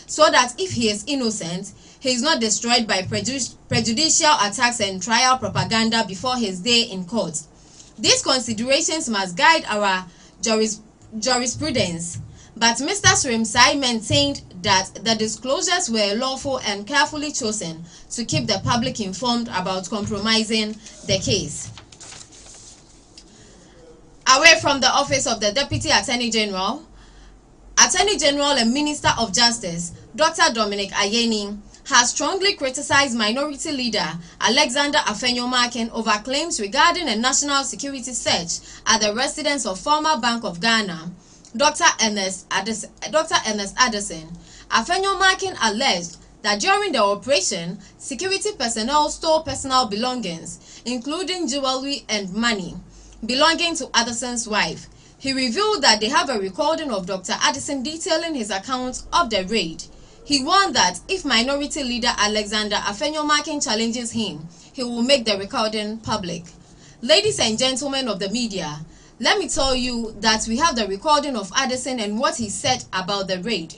so that if he is innocent, he is not destroyed by prejudicial attacks and trial propaganda before his day in court. These considerations must guide our jurisprudence, but Mr. Srimsai maintained that the disclosures were lawful and carefully chosen to keep the public informed about compromising the case. Away from the office of the Deputy Attorney General and Minister of Justice, Dr. Dominic Ayeni, has strongly criticized Minority Leader Alexander Afenyo-Markin over claims regarding a national security search at the residence of former Bank of Ghana, Dr. Ernest Addison. Afenyo-Markin alleged that during the operation, security personnel stole personal belongings, including jewelry and money, belonging to Addison's wife. He revealed that they have a recording of Dr. Addison detailing his account of the raid. He warned that if Minority Leader Alexander Afenyo-Markin challenges him, he will make the recording public. Ladies and gentlemen of the media, let me tell you that we have the recording of Addison and what he said about the raid.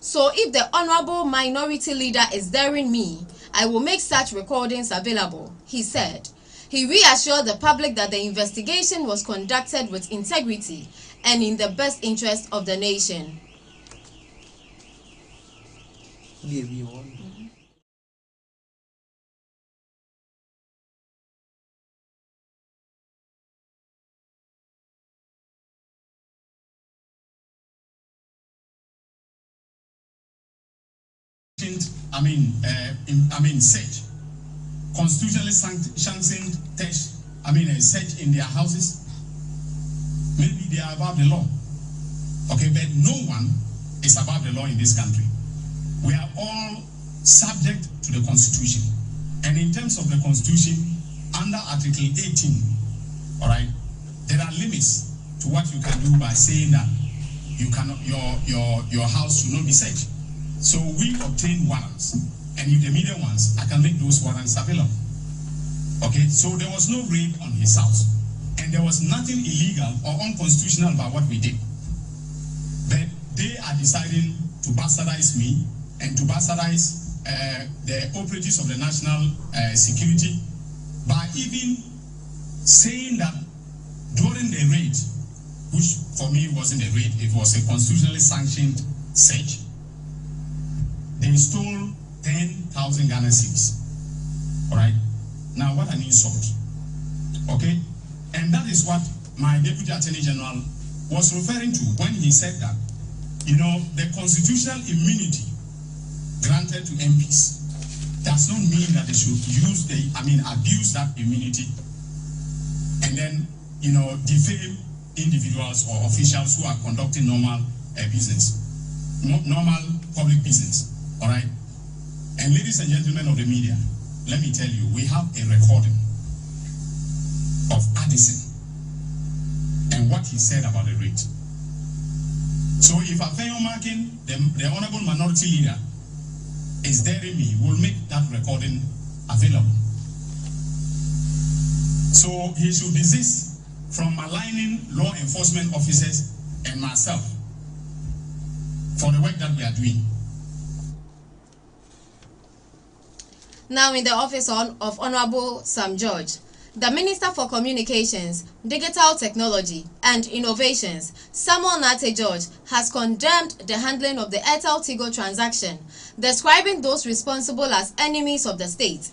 So if the Honorable Minority Leader is daring me, I will make such recordings available, he said. He reassured the public that the investigation was conducted with integrity and in the best interest of the nation. Search, constitutionally sanctioned search in their houses. Maybe they are above the law. Okay, but no one is above the law in this country. We are all subject to the Constitution. And in terms of the Constitution, under Article 18, all right, there are limits to what you can do by saying that you cannot, your house should not be searched. So we obtain warrants, and if the media wants, I can make those warrants available. Okay, so there was no raid on his house, and there was nothing illegal or unconstitutional about what we did. But they are deciding to bastardize me and to bastardize the operatives of the national security by even saying that during the raid, which for me wasn't a raid, it was a constitutionally sanctioned search, they stole 10,000 Ghana cedis. All right. Now, what an insult. Okay, and that is what my Deputy Attorney General was referring to when he said that, you know, the constitutional immunity granted to MPs does not mean that they should abuse that immunity and then, you know, defame individuals or officials who are conducting normal business, normal public business. All right. And ladies and gentlemen of the media, let me tell you, we have a recording of Addison and what he said about the rate. So if Afenyo-Markin, the Honorable Minority Leader, is daring me, we'll make that recording available. So he should desist from maligning law enforcement officers and myself for the work that we are doing. Now in the office of Honorable Sam George, the Minister for Communications, Digital Technology and Innovations, Samuel Nate George, has condemned the handling of the Airtel-Tigo transaction, describing those responsible as enemies of the state.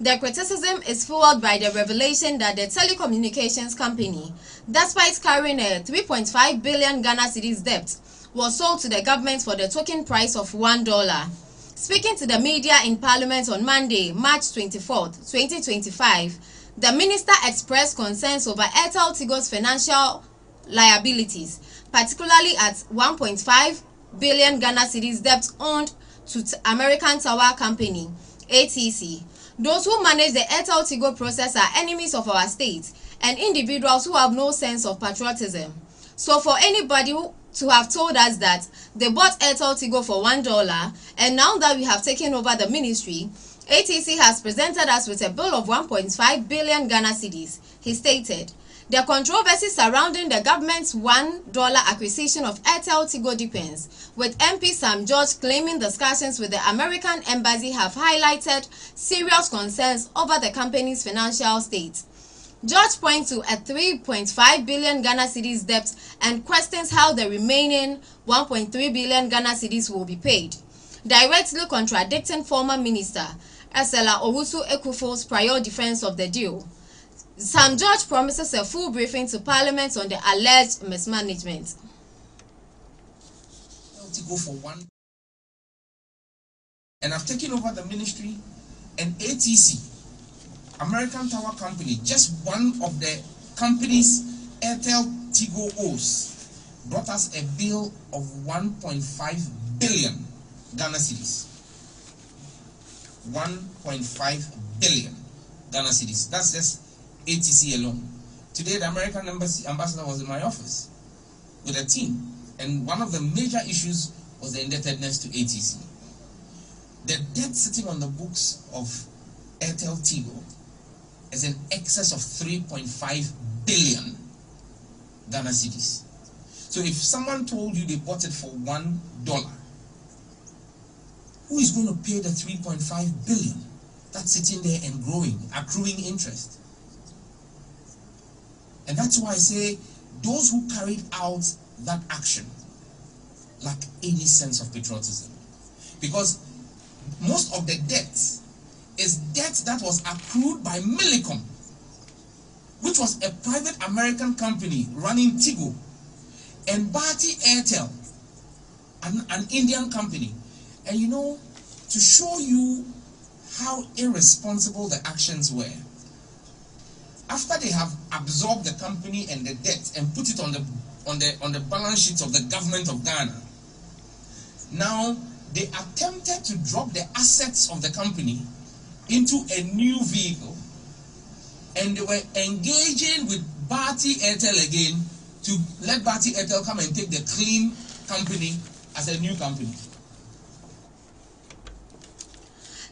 The criticism is fueled by the revelation that the telecommunications company, despite carrying a 3.5 billion Ghana cedis debt, was sold to the government for the token price of $1. Speaking to the media in Parliament on Monday, March 24, 2025, the minister expressed concerns over Airtel-Tigo's financial liabilities, particularly at 1.5 billion Ghana cedis debt owed to American Tower Company, ATC. Those who manage the Airtel-Tigo process are enemies of our state and individuals who have no sense of patriotism. So for anybody to have told us that they bought Airtel-Tigo for $1 and now that we have taken over the ministry, ATC has presented us with a bill of 1.5 billion Ghana cedis, he stated. The controversy surrounding the government's $1 acquisition of Airtel Tigo deepens, with MP Sam George claiming discussions with the American embassy have highlighted serious concerns over the company's financial state. George points to a 3.5 billion Ghana cedis debt and questions how the remaining 1.3 billion Ghana cedis will be paid, directly contradicting former minister Esela Owusu Ekufu's prior defense of the deal. Sam George promises a full briefing to Parliament on the alleged mismanagement. To go for one, and I've taken over the ministry, and ATC, American Tower Company, just one of the companies Airtel Tigo owes, brought us a bill of 1.5 billion Ghana cedis. 1.5 billion Ghana cedis. That's just ATC alone. Today, the American ambassador was in my office with a team, and one of the major issues was the indebtedness to ATC. The debt sitting on the books of Airtel Tigo is in excess of 3.5 billion Ghana cedis. So if someone told you they bought it for $1, who is going to pay the 3.5 billion that's sitting there and growing, accruing interest? And that's why I say those who carried out that action lack any sense of patriotism, because most of the debt is debt that was accrued by Millicom, which was a private American company running Tigo, and Bharti Airtel, an Indian company. And you know, to show you how irresponsible the actions were, after they have absorbed the company and the debt and put it on the balance sheets of the government of Ghana, now they attempted to drop the assets of the company into a new vehicle, and they were engaging with Bharti Airtel again to let Bharti Airtel come and take the clean company as a new company.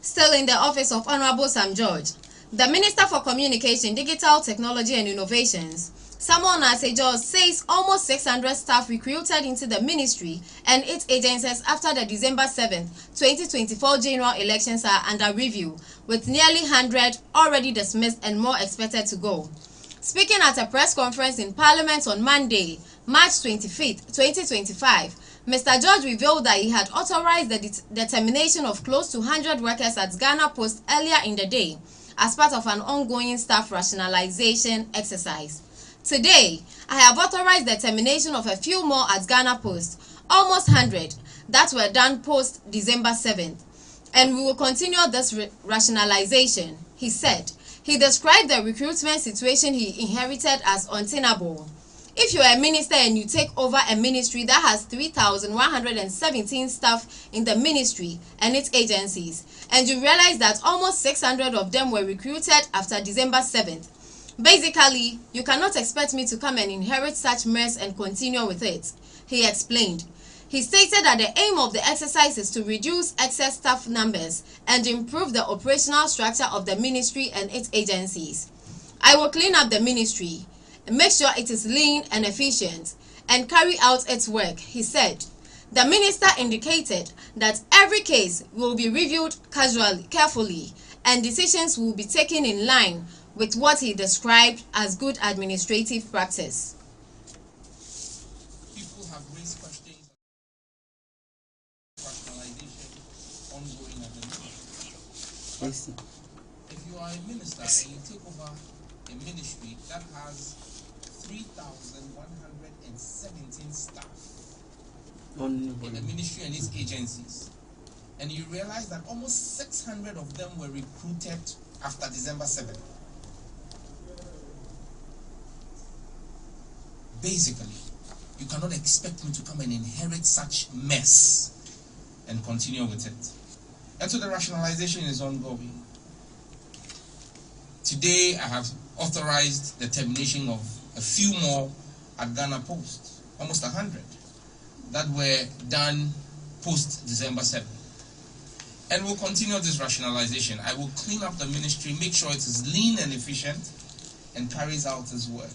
Still in the office of Honorable Sam George, the Minister for Communication, Digital Technology and Innovations, Samuel Nasejo, says almost 600 staff recruited into the ministry and its agencies after the December 7, 2024 general elections are under review, with nearly 100 already dismissed and more expected to go. Speaking at a press conference in Parliament on Monday, March 25, 2025, Mr. George revealed that he had authorized the termination of close to 100 workers at Ghana Post earlier in the day as part of an ongoing staff rationalization exercise. Today, I have authorized the termination of a few more at Ghana Post, almost 100, that were done post December 7th, and we will continue this rationalization, he said. He described the recruitment situation he inherited as untenable. If you are a minister and you take over a ministry that has 3,117 staff in the ministry and its agencies, and you realize that almost 600 of them were recruited after December 7th, basically, you cannot expect me to come and inherit such mess and continue with it, he explained. He stated that the aim of the exercise is to reduce excess staff numbers and improve the operational structure of the ministry and its agencies. I will clean up the ministry, make sure it is lean and efficient, and carry out its work, he said. The minister indicated that every case will be reviewed carefully, and decisions will be taken in line with what he described as good administrative practice. People have raised questions about rationalization ongoing at the ministry. If you are a minister and you take over a ministry that has 3,117 staff in the ministry and its agencies, and you realize that almost 600 of them were recruited after December 7th. Basically, you cannot expect me to come and inherit such mess and continue with it. And so the rationalization is ongoing. Today, I have authorized the termination of a few more at Ghana Post, almost 100, that were done post December 7th. And we'll continue this rationalization. I will clean up the ministry, make sure it is lean and efficient, and carries out his work.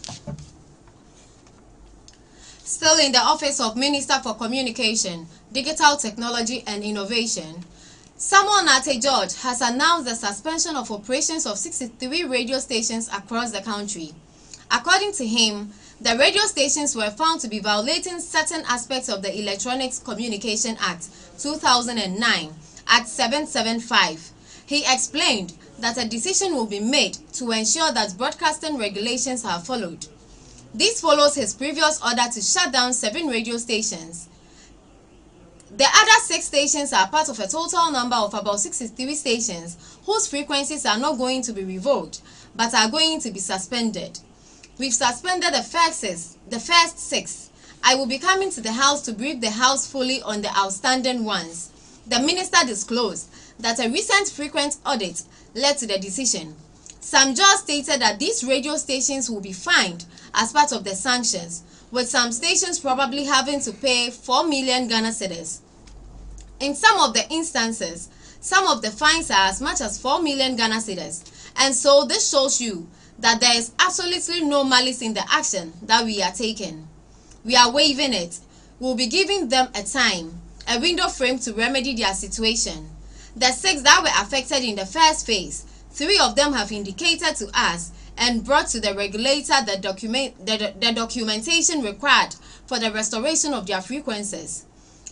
Still in the Office of Minister for Communication, Digital Technology and Innovation, Samuel Nate George has announced the suspension of operations of 63 radio stations across the country. According to him, the radio stations were found to be violating certain aspects of the Electronics Communication Act 2009 Act 775. He explained that a decision will be made to ensure that broadcasting regulations are followed. This follows his previous order to shut down 7 radio stations. The other 6 stations are part of a total number of about 63 stations whose frequencies are not going to be revoked but are going to be suspended. We've suspended the first 6. I will be coming to the House to brief the House fully on the outstanding ones. The minister disclosed that a recent frequent audit led to the decision. Sam George stated that these radio stations will be fined as part of the sanctions, with some stations probably having to pay 4 million Ghana cedis. In some of the instances, some of the fines are as much as 4 million Ghana cedis, and so this shows you that there is absolutely no malice in the action that we are taking. We are waiving it. We'll be giving them a window frame to remedy their situation. The 6 that were affected in the first phase, 3 of them have indicated to us and brought to the regulator the documentation required for the restoration of their frequencies.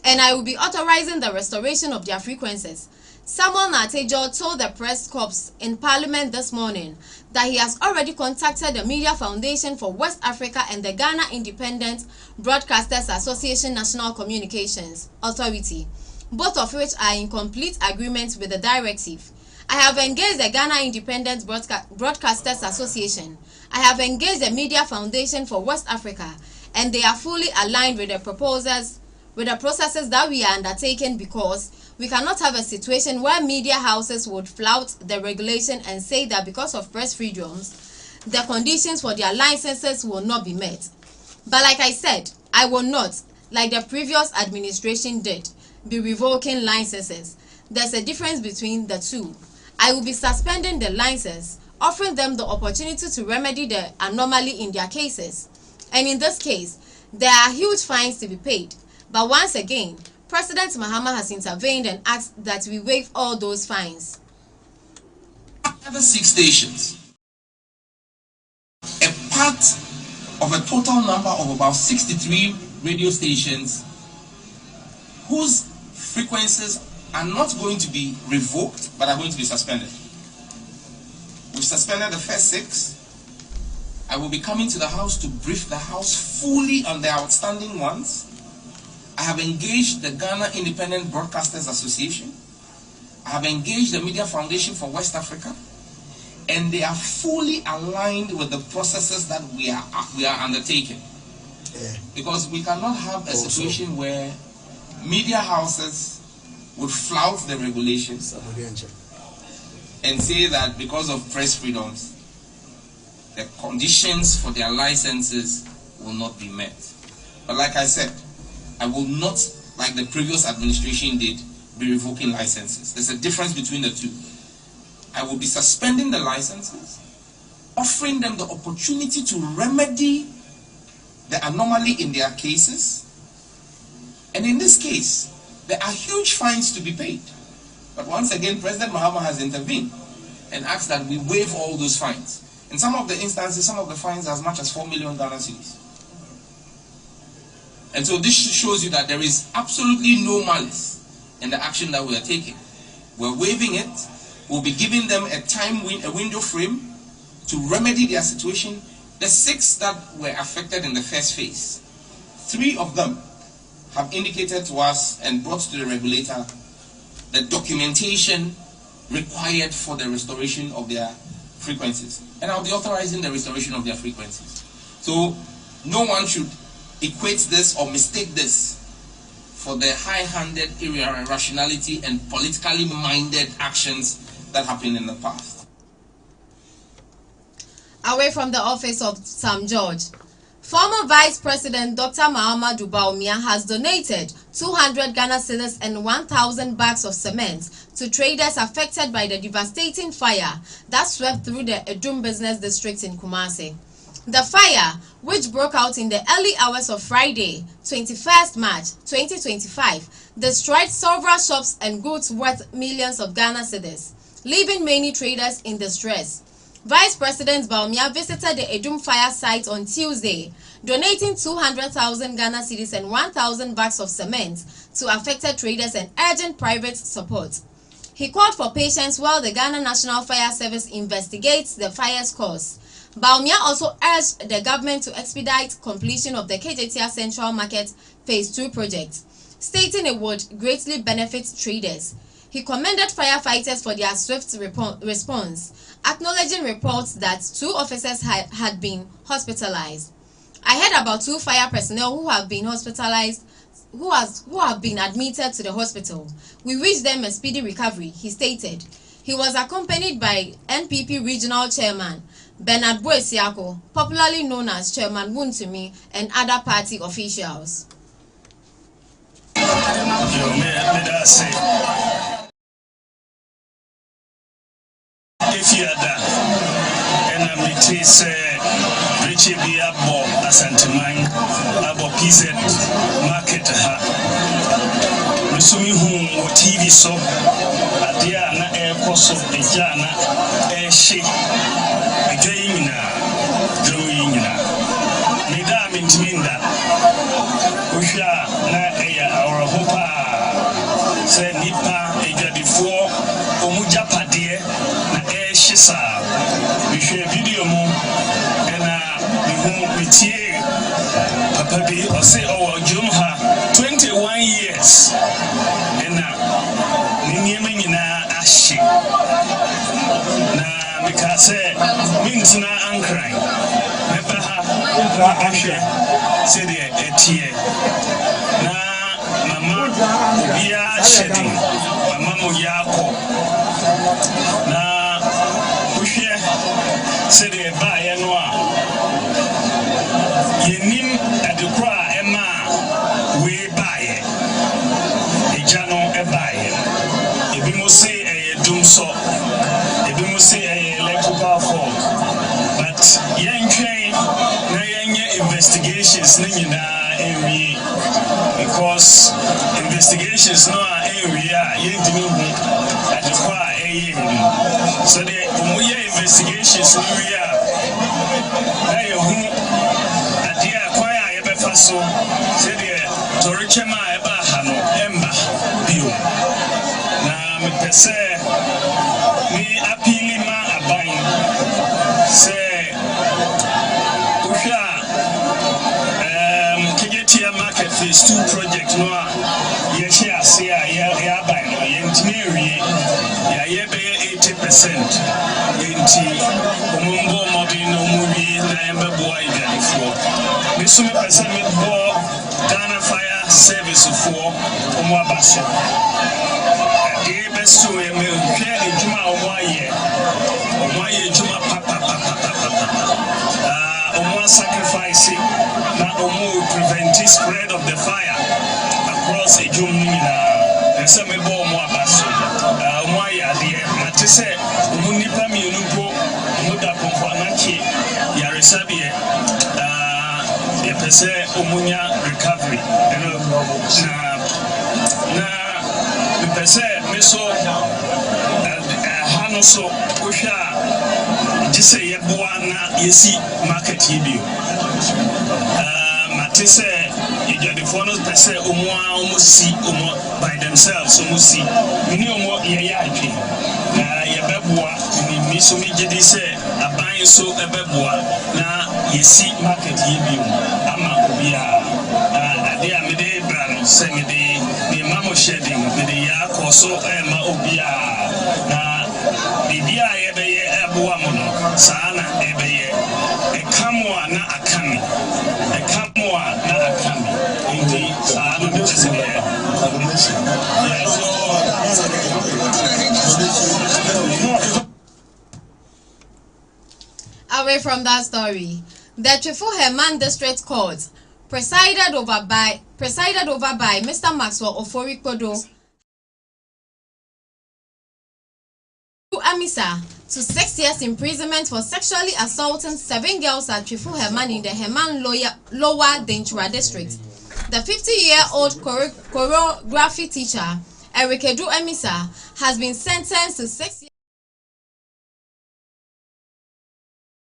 And I will be authorizing the restoration of their frequencies. Samuel Nate George told the press corps in Parliament this morning that he has already contacted the Media Foundation for West Africa and the Ghana Independent Broadcasters Association National Communications Authority, both of which are in complete agreement with the directive. I have engaged the Ghana Independent Broadcasters Association. I have engaged the Media Foundation for West Africa, and they are fully aligned with the processes that we are undertaking, because we cannot have a situation where media houses would flout the regulation and say that because of press freedoms, the conditions for their licenses will not be met. But like I said, I will not, like the previous administration did, be revoking licenses. There's a difference between the two. I will be suspending the license, offering them the opportunity to remedy the anomaly in their cases. And in this case, there are huge fines to be paid. But once again, President Mahama has intervened and asked that we waive all those fines. Other 6 stations, a part of a total number of about 63 radio stations whose frequencies are not going to be revoked but are going to be suspended. We've suspended the first 6. I will be coming to the House to brief the House fully on the outstanding ones. I have engaged the Ghana Independent Broadcasters Association. I have engaged the Media Foundation for West Africa, and they are fully aligned with the processes that we are undertaking. Because we cannot have a situation where media houses would flout the regulations and say that because of press freedoms, the conditions for their licenses will not be met. But like I said, I will not, like the previous administration did, be revoking licenses. There's a difference between the two. I will be suspending the licenses, offering them the opportunity to remedy the anomaly in their cases. And in this case, there are huge fines to be paid. But once again, President Mahama has intervened and asked that we waive all those fines. In some of the instances, some of the fines are as much as 4 million Ghana cedis. And so this shows you that there is absolutely no malice in the action that we are taking. We're waiving it. We'll be giving them a window frame to remedy their situation. The 6 that were affected in the first phase, 3 of them have indicated to us and brought to the regulator the documentation required for the restoration of their frequencies. And I'll be authorizing the restoration of their frequencies. So no one should equate this or mistake this for the high-handed irrationality and politically minded actions that happened in the past. Away from the office of Sam George, Former Vice President Dr. Mahamudu Bawumia has donated 200 Ghana cedis and 1,000 bags of cement to traders affected by the devastating fire that swept through the Edum Business District in Kumasi. The fire, which broke out in the early hours of Friday, 21st March 2025, destroyed several shops and goods worth millions of Ghana cedis, leaving many traders in distress. Vice President Bawumia visited the Edum fire site on Tuesday, donating 200,000 Ghana cedis and 1,000 bags of cement to affected traders and urgent private support. He called for patience while the Ghana National Fire Service investigates the fire's cause. Bawumia also urged the government to expedite completion of the KJTR Central Market Phase 2 project, stating it would greatly benefit traders. He commended firefighters for their swift response, acknowledging reports that 2 officers had been hospitalized. I heard about 2 fire personnel who have been hospitalized, who have been admitted to the hospital. We wish them a speedy recovery, he stated. He was accompanied by NPP Regional Chairman Bernard Boesiako, popularly known as Chairman Wuntumi, and other party officials. If you are that, and I'm Richie Biabo Asantimang, Abo PZ Market, Misumi Hum, TV so, Adiana Air Coso, Ejana, Air Shake, Againa, Drawina. Mida Mintiminda, Usha, Na Aya, or Hopa, say Nipa, Ejadifo, Omujapa dear, Na Air Shisa, we share video more, and we tear Papa B or say, oh, Jumha, 21 years, and now, Ninyaminina Ashi. Na because Mintina Ankrai, Nepaha, Asha, said the Na Mama, Bia shedding, Mama Yako. Na Pushe, said the Bayanwa. Yenim at the cry, Emma, we buy it. A jano a buy it. If you must say a doom so, if you must say a electrical fault. But young train, na young investigations, Nina, because investigations no area, you didn't at the cry. So the Umuya investigations, we are. So, said Torichema Eba Hano, Emba, Bio. Na me pese, me apilima abain. Say, Usha, KJTR Market Phase 2 project, no, Yeshia, say, Yabai, Yentineri, Yayebe 80%. Yenti, Umumbo Mobino movie, Naemba Boy, Missumi Pesami for Ghana Fire Service for Umwabaso. The best to a Juma Omaye Juma Papa Omwa sacrificing that Omu prevent the spread of the fire across a Jumina. The same bomb Wabaso. Omaya, the Matisse, Munipa Minupo, Muda Pompanaki, Yarisabie. Pese Umunya recovery, na pese meso hanoso usha jise yebwana yesi market yibio matese ijadifono pese umwa umusi umwa by themselves umusi mini umwa yayaji na yebebwa ni miso mijedi se aban so ebebwa na yesi market yibio ama obia ade amede brano se mede ni mamo shedding mede ya koso ema obia na bibia yebeye eboa mo no sana ebeye ekamwa na akami ekamwa na akami ndi sana de chesede Away from that story, The Trifu-Herman District Court, presided over by Mr. Maxwell Oforikpodo, Amisa to 6 years imprisonment for sexually assaulting 7 girls at Trifu-Herman in the Herman Lower Denchura district. The 50-year-old choreography teacher, Erikedu Amisa, has been sentenced to 6 years,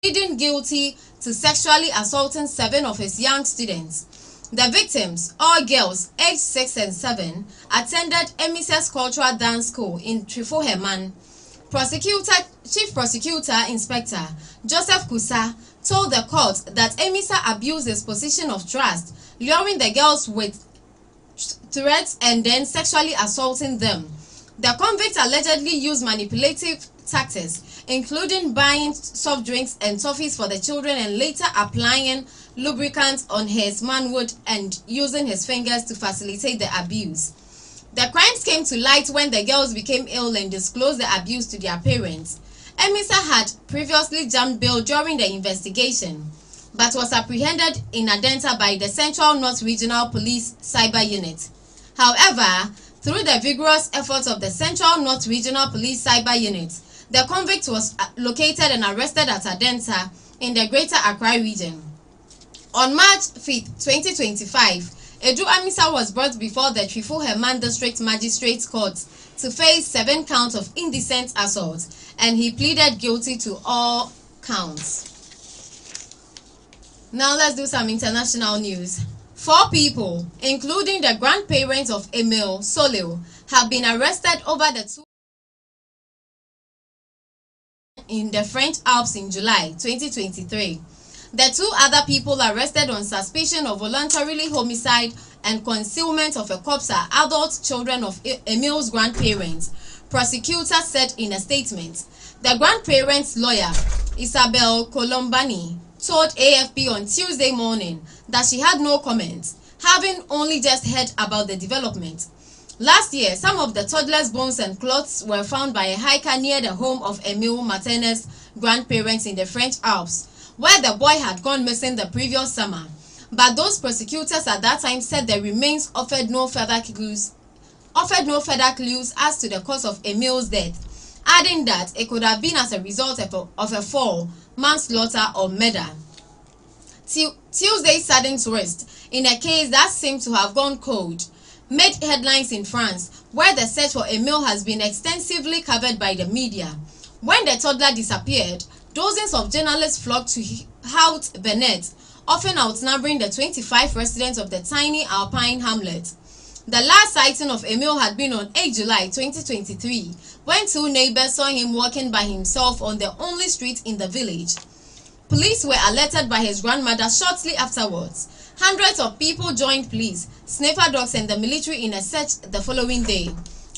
pleading guilty to sexually assaulting 7 of his young students. The victims, all girls aged 6 and 7, attended Emisa's cultural dance school in Trifu-Herman. Chief Prosecutor Inspector Joseph Kusa told the court that Emisa abused his position of trust, luring the girls with threats and then sexually assaulting them. The convict allegedly used manipulative tactics, including buying soft drinks and toffees for the children and later applying lubricant on his manhood and using his fingers to facilitate the abuse. The crimes came to light when the girls became ill and disclosed the abuse to their parents. Emisa had previously jumped bail during the investigation, but was apprehended in Adenta by the Central North Regional Police Cyber Unit. However, through the vigorous efforts of the Central North Regional Police Cyber Unit, the convict was located and arrested at Adenta in the Greater Accra region. On March 5, 2025, Edu Amisa was brought before the Trifu-Herman District Magistrates Court to face 7 counts of indecent assault, and he pleaded guilty to all counts. Now let's do some international news. 4 people, including the grandparents of Emile Solio, have been arrested over the 2 in the French Alps in July 2023. The 2 other people arrested on suspicion of voluntarily homicide and concealment of a corpse are adult children of Emile's grandparents, prosecutors said in a statement. The grandparents' lawyer, Isabel Colombani, told AFP on Tuesday morning that she had no comments, having only just heard about the development. Last year, some of the toddler's bones and clothes were found by a hiker near the home of Emile Martinez's grandparents in the French Alps, where the boy had gone missing the previous summer. But those prosecutors at that time said the remains offered no further clues as to the cause of Emile's death, adding that it could have been as a result of a fall, manslaughter or murder. Tuesday's sudden twist in a case that seemed to have gone cold made headlines in France, where the search for Emile has been extensively covered by the media. When the toddler disappeared, dozens of journalists flocked to Haute Bennett, often outnumbering the 25 residents of the tiny alpine hamlet. The last sighting of Emile had been on 8 July 2023, when 2 neighbors saw him walking by himself on the only street in the village. Police were alerted by his grandmother shortly afterwards. Hundreds of people joined police, sniffer dogs and the military in a search the following day.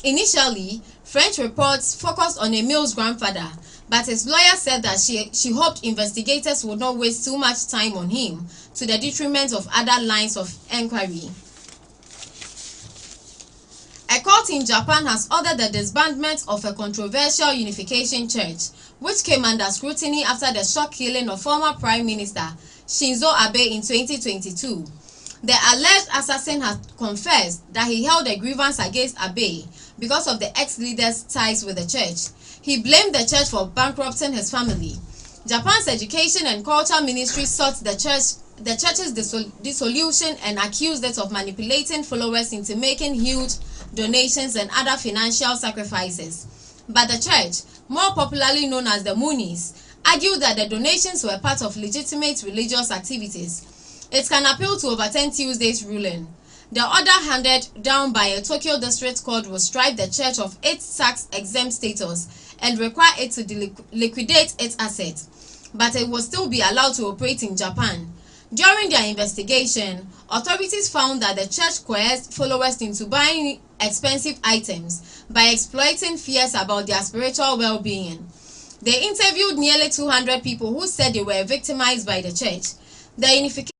Initially, French reports focused on Emile's grandfather, but his lawyer said that she hoped investigators would not waste too much time on him to the detriment of other lines of inquiry. A court in Japan has ordered the disbandment of a controversial unification church, which came under scrutiny after the shock killing of former Prime Minister Shinzo Abe in 2022. The alleged assassin has confessed that he held a grievance against Abe because of the ex-leader's ties with the church. He blamed the church for bankrupting his family. Japan's Education and Culture Ministry sought the church's dissolution and accused it of manipulating followers into making huge donations and other financial sacrifices. But the church, more popularly known as the Moonies, argued that the donations were part of legitimate religious activities. It can appeal to overturn Tuesday's ruling. The order handed down by a Tokyo district court will strip the church of its tax-exempt status and require it to liquidate its assets, but it will still be allowed to operate in Japan. During their investigation, authorities found that the church coerced followers into buying expensive items by exploiting fears about their spiritual well-being. They interviewed nearly 200 people who said they were victimized by the church. The unification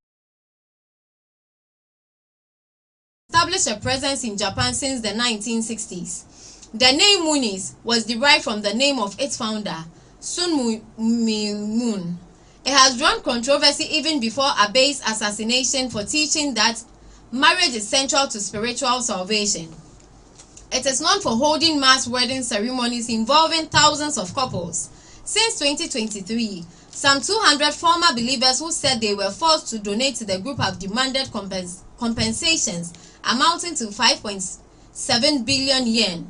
established a presence in Japan since the 1960s. The name Moonies was derived from the name of its founder, Sun Mi Moon. It has drawn controversy even before Abe's assassination for teaching that marriage is central to spiritual salvation. It is known for holding mass wedding ceremonies involving thousands of couples. Since 2023, some 200 former believers who said they were forced to donate to the group have demanded compensations amounting to 5.7 billion yen,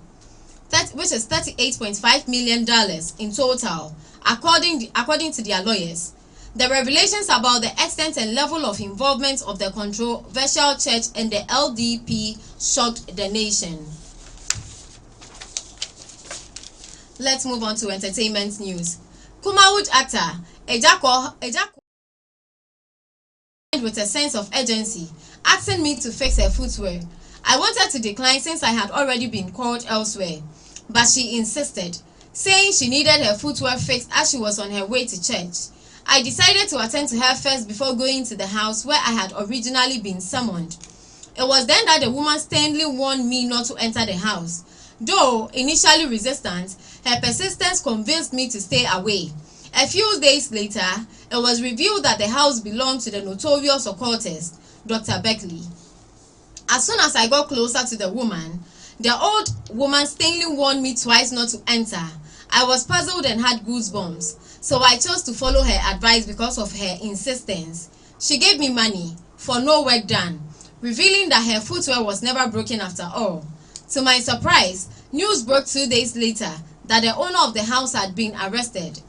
which is $38.5 million in total, according to their lawyers. The revelations about the extent and level of involvement of the controversial church and the LDP shocked the nation. Let's move on to entertainment news. Kumawood actor Ejako with a sense of urgency, asking me to fix her footwear. I wanted to decline since I had already been called elsewhere, but she insisted, saying she needed her footwear fixed as she was on her way to church. I decided to attend to her first before going to the house where I had originally been summoned. It was then that the woman sternly warned me not to enter the house. Though initially resistant, her persistence convinced me to stay away. A few days later, it was revealed that the house belonged to the notorious occultist, Dr. Beckley. As soon as I got closer to the woman, the old woman sternly warned me twice not to enter. I was puzzled and had goosebumps, so I chose to follow her advice because of her insistence. She gave me money for no work done, revealing that her footwear was never broken after all. To my surprise, news broke 2 days later that the owner of the house had been arrested.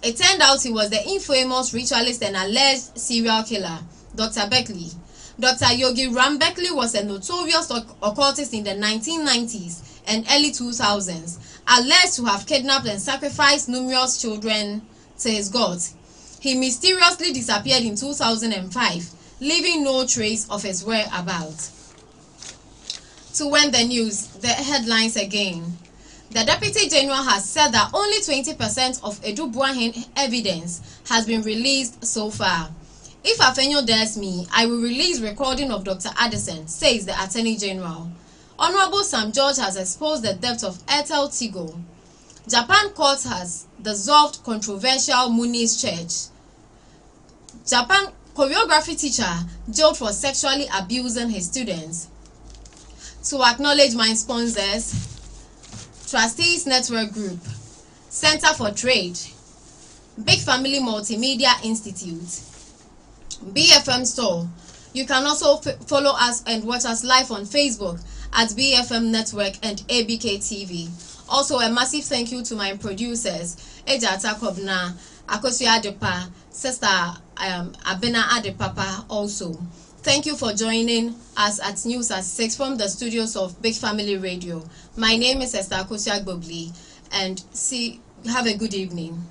It turned out he was the infamous ritualist and alleged serial killer, Dr. Beckley. Dr. Yogi Ram Beckley was a notorious occultist in the 1990s and early 2000s, alleged to have kidnapped and sacrificed numerous children to his gods. He mysteriously disappeared in 2005, leaving no trace of his whereabouts. To end the news, the headlines again. The Deputy General has said that only 20% of Edubuahin evidence has been released so far. If Afenyo dares me, I will release recording of Dr. Addison, says the Attorney General. Honorable Sam George has exposed the depth of Airtel Tigo. Japan court has dissolved controversial Muni's church. Japan choreography teacher jailed for sexually abusing his students. To acknowledge my sponsors, Trustees Network Group, Center for Trade, Big Family Multimedia Institute, BFM Store. You can also follow us and watch us live on Facebook at BFM Network and ABK TV. Also, a massive thank you to my producers, Ejata Kobna, Akosu Adepa, Sister Abena Adepapa also. Thank you for joining us at News at 6 from the studios of Big Family Radio. My name is Esther Akosia Gbogli, and have a good evening.